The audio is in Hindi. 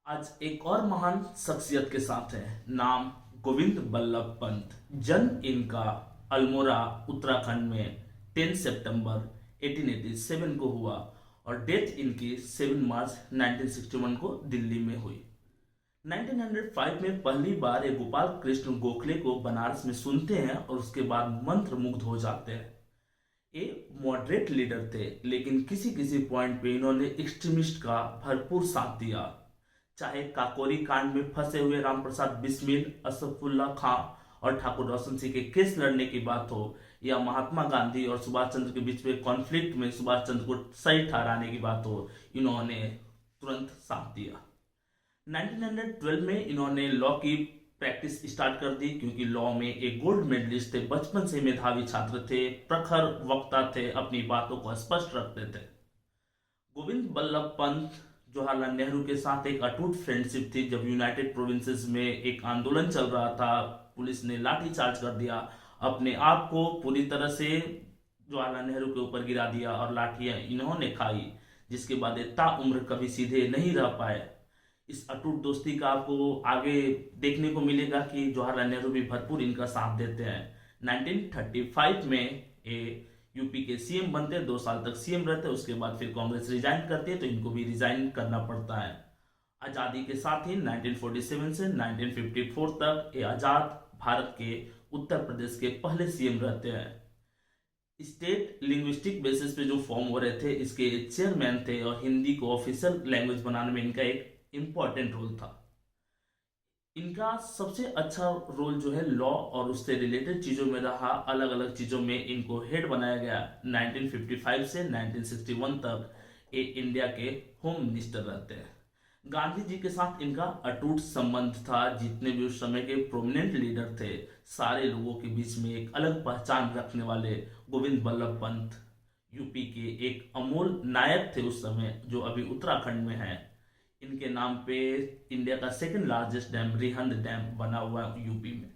आज एक और महान शख्सियत के साथ है। नाम गोविंद बल्लभ पंत। जन्म इनका अल्मोड़ा उत्तराखंड में 10 सितंबर 1887 को हुआ और डेथ इनकी 7 मार्च 1961 को दिल्ली में हुई। 1905 में पहली बार ये गोपाल कृष्ण गोखले को बनारस में सुनते हैं और उसके बाद मंत्र मुग्ध हो जाते हैं। ये मॉडरेट लीडर थे, लेकिन किसी किसी पॉइंट पे इन्होंने एक्सट्रीमिस्ट का भरपूर साथ दिया। चाहे काकोरी कांड में फंसे हुए रामप्रसाद बिस्मिल, असफुल्ला खां और ठाकुर रोशन सिंह के केस लड़ने की बात हो, या महात्मा गांधी और सुभाष चंद्र के बीच में कॉन्फ्लिक्ट में सुभाष चंद्र को सही ठहराने की बात हो, इन्होंने तुरंत साथ दिया। 1912 में इन्होंने लॉ की प्रैक्टिस स्टार्ट कर दी, क्योंकि लॉ में एक गोल्ड मेडलिस्ट थे, बचपन से मेधावी छात्र थे, प्रखर वक्ता थे, अपनी बातों को स्पष्ट रखते थे। गोविंद बल्लभ पंत जवाहरलाल नेहरू के साथ एक अटूट फ्रेंडशिप थी। जब यूनाइटेड प्रोविंसेस में एक आंदोलन चल रहा था, पुलिस ने लाठी चार्ज कर दिया, अपने आप को पूरी तरह से जवाहरलाल नेहरू के ऊपर गिरा दिया और लाठियां इन्होंने खाई, जिसके बाद ताउम्र कभी सीधे नहीं रह पाए। इस अटूट दोस्ती का आपको आगे देखने को मिलेगा कि जवाहरलाल नेहरू भी भरपूर इनका साथ देते हैं। 1935 में ये यूपी के सीएम बनते हैं, 2 साल तक सीएम रहते हैं। उसके बाद फिर कांग्रेस रिजाइन करती है, तो इनको भी रिजाइन करना पड़ता है। आजादी के साथ ही 1947 से 1954 तक ये आजाद भारत के उत्तर प्रदेश के पहले सीएम रहते हैं। स्टेट लिंग्विस्टिक बेसिस पे जो फॉर्म हो रहे थे, इसके चेयरमैन थे और हिंदी को ऑफिशियल लैंग्वेज बनाने में इनका एक इंपॉर्टेंट रोल था। इनका सबसे अच्छा रोल जो है लॉ और उससे रिलेटेड चीजों में रहा। अलग अलग चीजों में इनको हेड बनाया गया। 1955 से 1961 तक ये इंडिया के होम मिनिस्टर रहते हैं। गांधी जी के साथ इनका अटूट संबंध था। जितने भी उस समय के प्रोमिनेंट लीडर थे, सारे लोगों के बीच में एक अलग पहचान रखने वाले गोविंद बल्लभ पंत यूपी के एक अमूल नायक थे उस समय, जो अभी उत्तराखंड में है। इनके नाम पे इंडिया का second largest dam Rihand dam बना हुआ है यूपी में।